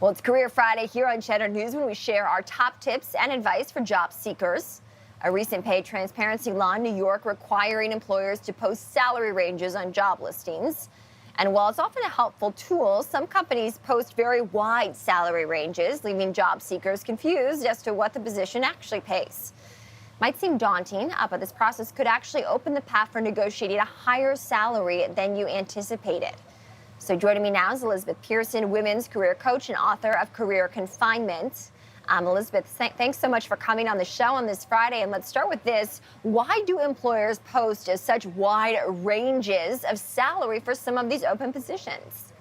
Well, it's Career Friday here on Cheddar News when we share our top tips and advice for job seekers. A recent pay transparency law in New York requiring employers to post salary ranges on job listings. And while it's often a helpful tool, some companies post very wide salary ranges, leaving job seekers confused as to what the position actually pays. Might seem daunting, but this process could actually open the path for negotiating a higher salary than you anticipated. So joining me now is Elizabeth Pearson, women's career coach and author of Career Confinement. Elizabeth, thanks so much for coming on the show on this Friday. And let's start with this. Why do employers post such wide ranges of salary for some of these open positions?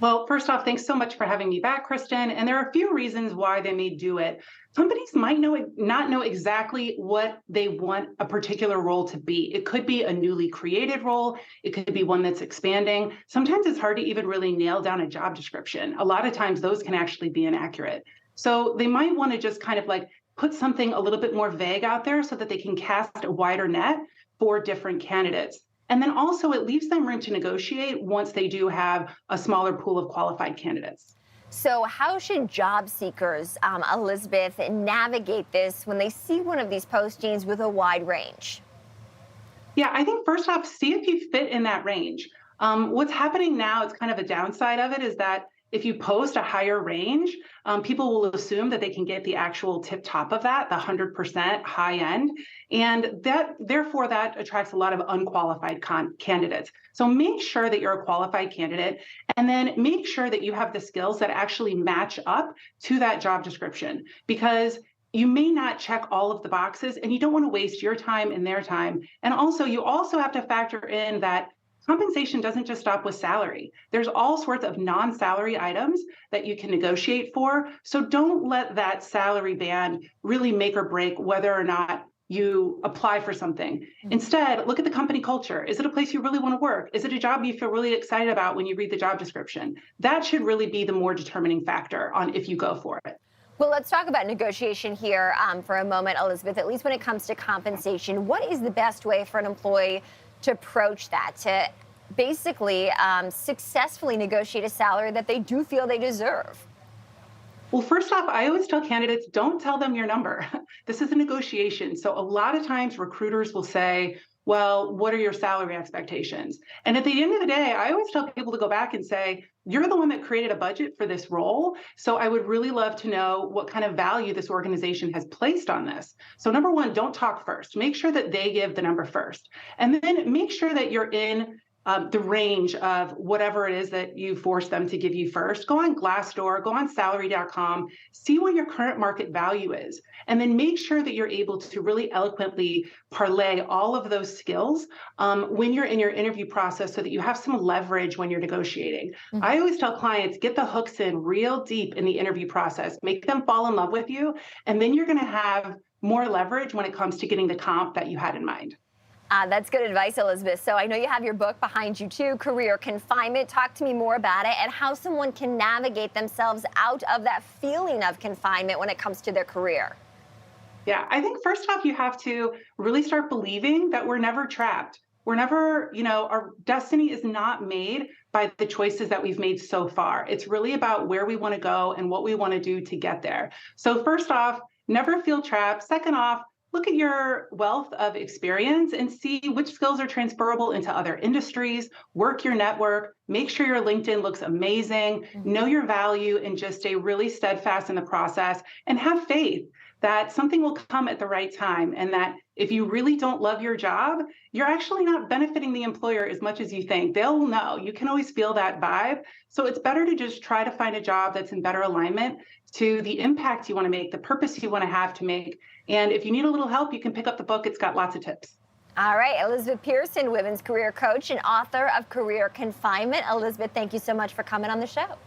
Well, first off, thanks so much for having me back, Kristen. And there are a few reasons why they may do it. Companies might not know exactly what they want a particular role to be. It could be a newly created role. It could be one that's expanding. Sometimes it's hard to even really nail down a job description. A lot of times those can actually be inaccurate. So they might want to just kind of like put something a little bit more vague out there so that they can cast a wider net for different candidates. And then also it leaves them room to negotiate once they do have a smaller pool of qualified candidates. So how should job seekers, Elizabeth, navigate this when they see one of these postings with a wide range? Yeah, I think first off, see if you fit in that range. What's happening now, it's kind of a downside of it, is that if you post a higher range, people will assume that they can get the actual tip top of that, the 100% high end. And therefore that attracts a lot of unqualified candidates. So make sure that you're a qualified candidate, and then make sure that you have the skills that actually match up to that job description, because you may not check all of the boxes and you don't want to waste your time and their time. And also, you also have to factor in that compensation doesn't just stop with salary. There's all sorts of non-salary items that you can negotiate for. So don't let that salary band really make or break whether or not you apply for something. Instead, look at the company culture. Is it a place you really want to work? Is it a job you feel really excited about when you read the job description? That should really be the more determining factor on if you go for it. Well, let's talk about negotiation here for a moment, Elizabeth. At least when it comes to compensation, what is the best way for an employee to approach that, to basically successfully negotiate a salary that they do feel they deserve? Well, first off, I always tell candidates, don't tell them your number. This is a negotiation. So a lot of times recruiters will say, well, what are your salary expectations? And at the end of the day, I always tell people to go back and say, you're the one that created a budget for this role. So I would really love to know what kind of value this organization has placed on this. So number one, don't talk first. Make sure that they give the number first. And then make sure that you're in the range of whatever it is that you force them to give you first. Go on Glassdoor, go on salary.com, see what your current market value is, and then make sure that you're able to really eloquently parlay all of those skills when you're in your interview process so that you have some leverage when you're negotiating. I always tell clients, get the hooks in real deep in the interview process, make them fall in love with you, and then you're going to have more leverage when it comes to getting the comp that you had in mind. That's good advice, Elizabeth. So I know you have your book behind you too, Career Confinement. Talk to me more about it and how someone can navigate themselves out of that feeling of confinement when it comes to their career. Yeah, I think first off, you have to really start believing that we're never trapped. We're never, our destiny is not made by the choices that we've made so far. It's really about where we want to go and what we want to do to get there. So first off, never feel trapped. Second off, look at your wealth of experience and see which skills are transferable into other industries, work your network, make sure your LinkedIn looks amazing, know your value, and just stay really steadfast in the process, and have faith that something will come at the right time, and that if you really don't love your job, you're actually not benefiting the employer as much as you think. They'll know. You can always feel that vibe. So it's better to just try to find a job that's in better alignment to the impact you want to make, the purpose you want to have to make. And if you need a little help, you can pick up the book. It's got lots of tips. All right, Elizabeth Pearson, women's career coach and author of Career Confinement. Elizabeth, thank you so much for coming on the show.